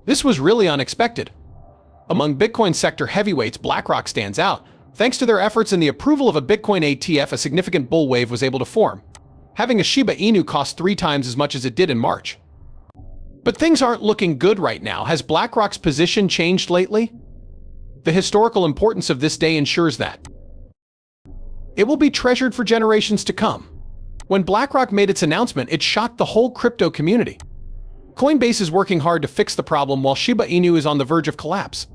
This was really unexpected. Among Bitcoin sector heavyweights, Blackrock stands out. Thanks to their efforts and the approval of a Bitcoin ETF, a significant bull wave was able to form, having a Shiba Inu cost 3 times as much as it did in March. But things aren't looking good right now. Has BlackRock's position changed lately? The historical importance of this day ensures that it will be treasured for generations to come. When BlackRock made its announcement, it shocked the whole crypto community. Coinbase is working hard to fix the problem while Shiba Inu is on the verge of collapse.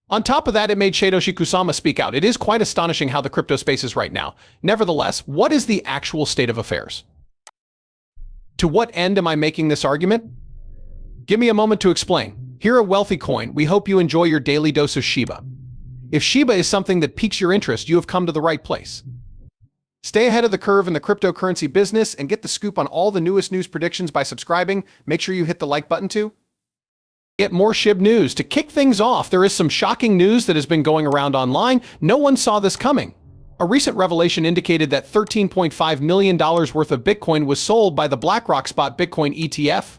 On top of that, it made Satoshi Kusama speak out. It is quite astonishing how the crypto space is right now. Nevertheless, what is the actual state of affairs? To what end am I making this argument? Give me a moment to explain. Here at Wealthy Coin, we hope you enjoy your daily dose of Shiba. If Shiba is something that piques your interest, you have come to the right place. Stay ahead of the curve in the cryptocurrency business and get the scoop on all the newest news predictions by subscribing. Make sure you hit the like button too. Get more SHIB news. To kick things off, there is some shocking news that has been going around online. No one saw this coming. A recent revelation indicated that $13.5 million worth of Bitcoin was sold by the Blackrock Spot Bitcoin ETF.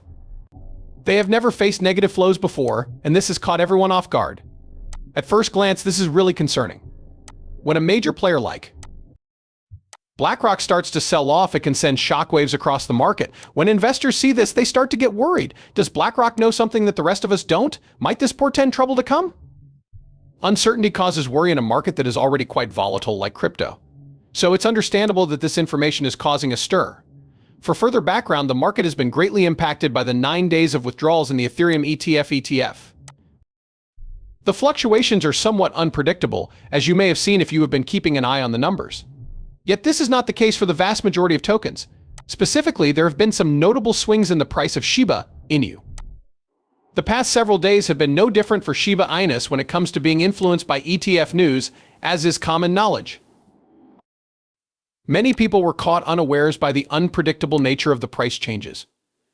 They have never faced negative flows before, and this has caught everyone off guard. At first glance, this is really concerning. When a major player like BlackRock starts to sell off, it can send shockwaves across the market. When investors see this, they start to get worried. Does BlackRock know something that the rest of us don't? Might this portend trouble to come? Uncertainty causes worry in a market that is already quite volatile like crypto. So it's understandable that this information is causing a stir. For further background, the market has been greatly impacted by the 9 days of withdrawals in the Ethereum ETF. The fluctuations are somewhat unpredictable, as you may have seen if you have been keeping an eye on the numbers. Yet this is not the case for the vast majority of tokens. Specifically, there have been some notable swings in the price of Shiba Inu. The past several days have been no different for Shiba Inu when it comes to being influenced by ETF news, as is common knowledge. Many people were caught unawares by the unpredictable nature of the price changes.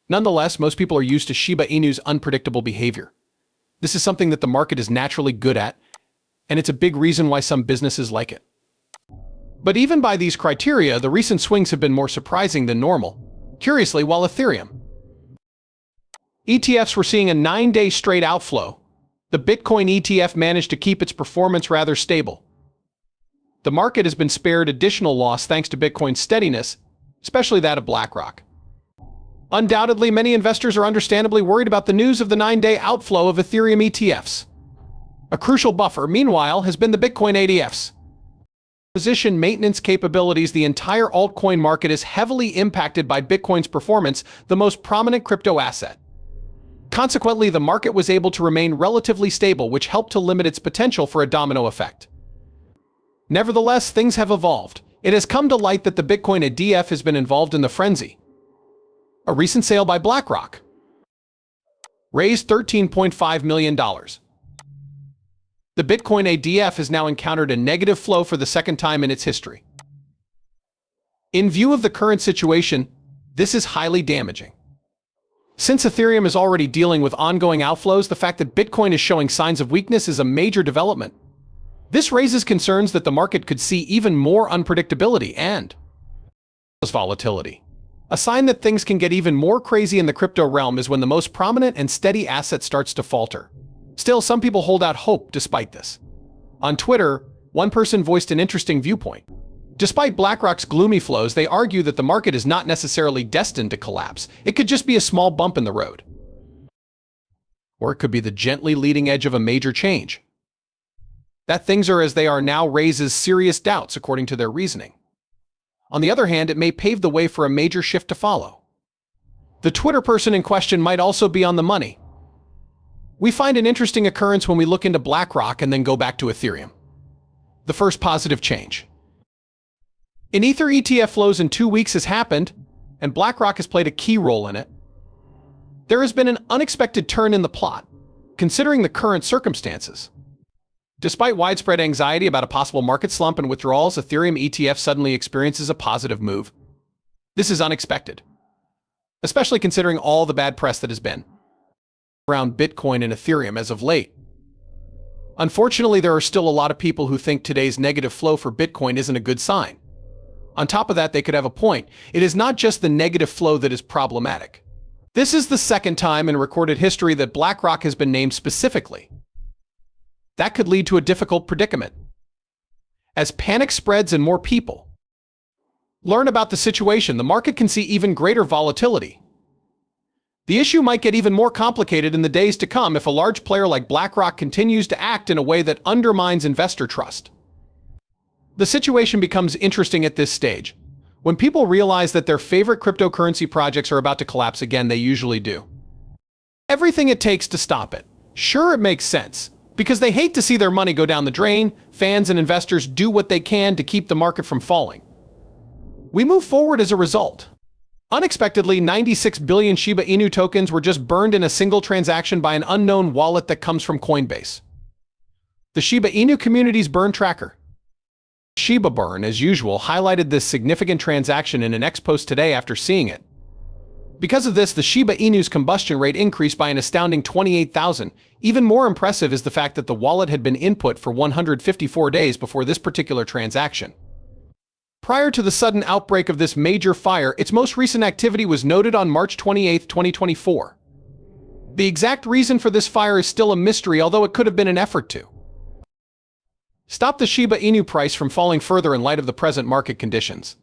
Nonetheless, most people are used to Shiba Inu's unpredictable behavior. This is something that the market is naturally good at, and it's a big reason why some businesses like it. But even by these criteria, the recent swings have been more surprising than normal. Curiously, while Ethereum ETFs were seeing a 9-day straight outflow, the Bitcoin ETF managed to keep its performance rather stable. The market has been spared additional loss thanks to Bitcoin's steadiness, especially that of BlackRock. Undoubtedly, many investors are understandably worried about the news of the 9-day outflow of Ethereum ETFs. A crucial buffer, meanwhile, has been the Bitcoin ETFs. Position maintenance capabilities. The entire altcoin market is heavily impacted by Bitcoin's performance, the most prominent crypto asset. Consequently, the market was able to remain relatively stable, which helped to limit its potential for a domino effect. Nevertheless, things have evolved. It has come to light that the Bitcoin ETF has been involved in the frenzy. A recent sale by BlackRock raised $13.5 million. The Bitcoin ETF has now encountered a negative flow for the second time in its history. In view of the current situation, this is highly damaging. Since Ethereum is already dealing with ongoing outflows, the fact that Bitcoin is showing signs of weakness is a major development. This raises concerns that the market could see even more unpredictability and volatility. A sign that things can get even more crazy in the crypto realm is when the most prominent and steady asset starts to falter. Still, some people hold out hope despite this. On Twitter, one person voiced an interesting viewpoint. Despite BlackRock's gloomy flows, they argue that the market is not necessarily destined to collapse. It could just be a small bump in the road. Or it could be the gently leading edge of a major change. That things are as they are now raises serious doubts according to their reasoning. On the other hand, it may pave the way for a major shift to follow. The Twitter person in question might also be on the money. We find an interesting occurrence when we look into BlackRock and then go back to Ethereum. The first positive change in Ether ETF flows in 2 weeks has happened, and BlackRock has played a key role in it. There has been an unexpected turn in the plot, considering the current circumstances. Despite widespread anxiety about a possible market slump and withdrawals, Ethereum ETF suddenly experiences a positive move. This is unexpected, especially considering all the bad press that has been around Bitcoin and Ethereum as of late. Unfortunately, there are still a lot of people who think today's negative flow for Bitcoin isn't a good sign. On top of that, they could have a point. It is not just the negative flow that is problematic. This is the second time in recorded history that Blackrock has been named specifically. That could lead to a difficult predicament. As panic spreads and more people learn about the situation, the market can see even greater volatility. The issue might get even more complicated in the days to come if a large player like BlackRock continues to act in a way that undermines investor trust. The situation becomes interesting at this stage. When people realize that their favorite cryptocurrency projects are about to collapse again, they usually do everything it takes to stop it. Sure, it makes sense, because they hate to see their money go down the drain. Fans and investors do what they can to keep the market from falling. We move forward as a result. Unexpectedly, 96 billion Shiba Inu tokens were just burned in a single transaction by an unknown wallet that comes from Coinbase. The Shiba Inu community's burn tracker, Shiba Burn, as usual, highlighted this significant transaction in an X post today after seeing it. Because of this, the Shiba Inu's combustion rate increased by an astounding 28,000. Even more impressive is the fact that the wallet had been input for 154 days before this particular transaction. Prior to the sudden outbreak of this major fire, its most recent activity was noted on March 28, 2024. The exact reason for this fire is still a mystery, although it could have been an effort to stop the Shiba Inu price from falling further in light of the present market conditions.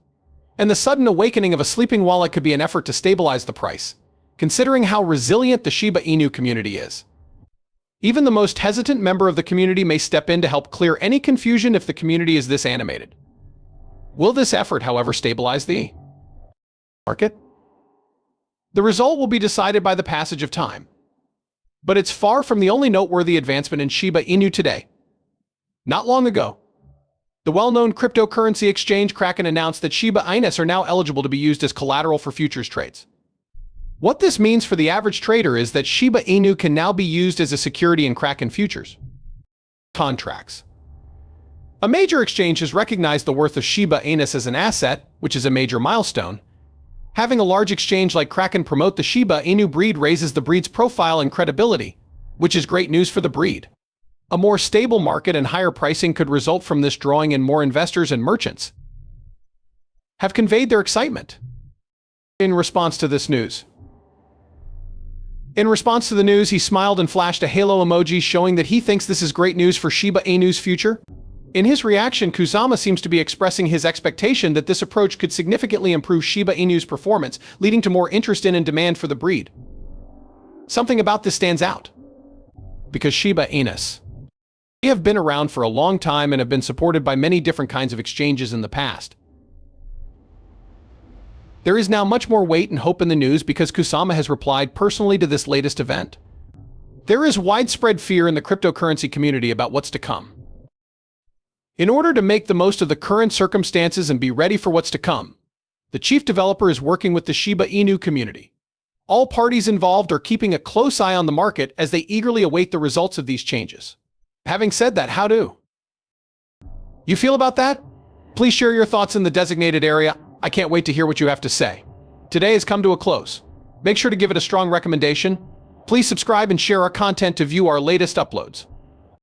And the sudden awakening of a sleeping wallet could be an effort to stabilize the price, considering how resilient the Shiba Inu community is. Even the most hesitant member of the community may step in to help clear any confusion if the community is this animated. Will this effort, however, stabilize the market? The result will be decided by the passage of time. But it's far from the only noteworthy advancement in Shiba Inu today. Not long ago, the well-known cryptocurrency exchange Kraken announced that Shiba Inus are now eligible to be used as collateral for futures trades. What this means for the average trader is that Shiba Inu can now be used as a security in Kraken futures contracts. A major exchange has recognized the worth of Shiba Inus as an asset, which is a major milestone. Having a large exchange like Kraken promote the Shiba Inu breed raises the breed's profile and credibility, which is great news for the breed. A more stable market and higher pricing could result from this, drawing in more investors, and merchants have conveyed their excitement in response to this news. In response to the news, he smiled and flashed a halo emoji showing that he thinks this is great news for Shiba Inu's future. In his reaction, Kusama seems to be expressing his expectation that this approach could significantly improve Shiba Inu's performance, leading to more interest in and demand for the breed. Something about this stands out, because Shiba Inus have been around for a long time and have been supported by many different kinds of exchanges in the past. There is now much more weight and hope in the news because Kusama has replied personally to this latest event. There is widespread fear in the cryptocurrency community about what's to come. In order to make the most of the current circumstances and be ready for what's to come, the chief developer is working with the Shiba Inu community. All parties involved are keeping a close eye on the market as they eagerly await the results of these changes. Having said that, how do you feel about that? Please share your thoughts in the designated area. I can't wait to hear what you have to say. Today has come to a close. Make sure to give it a strong recommendation. Please subscribe and share our content to view our latest uploads.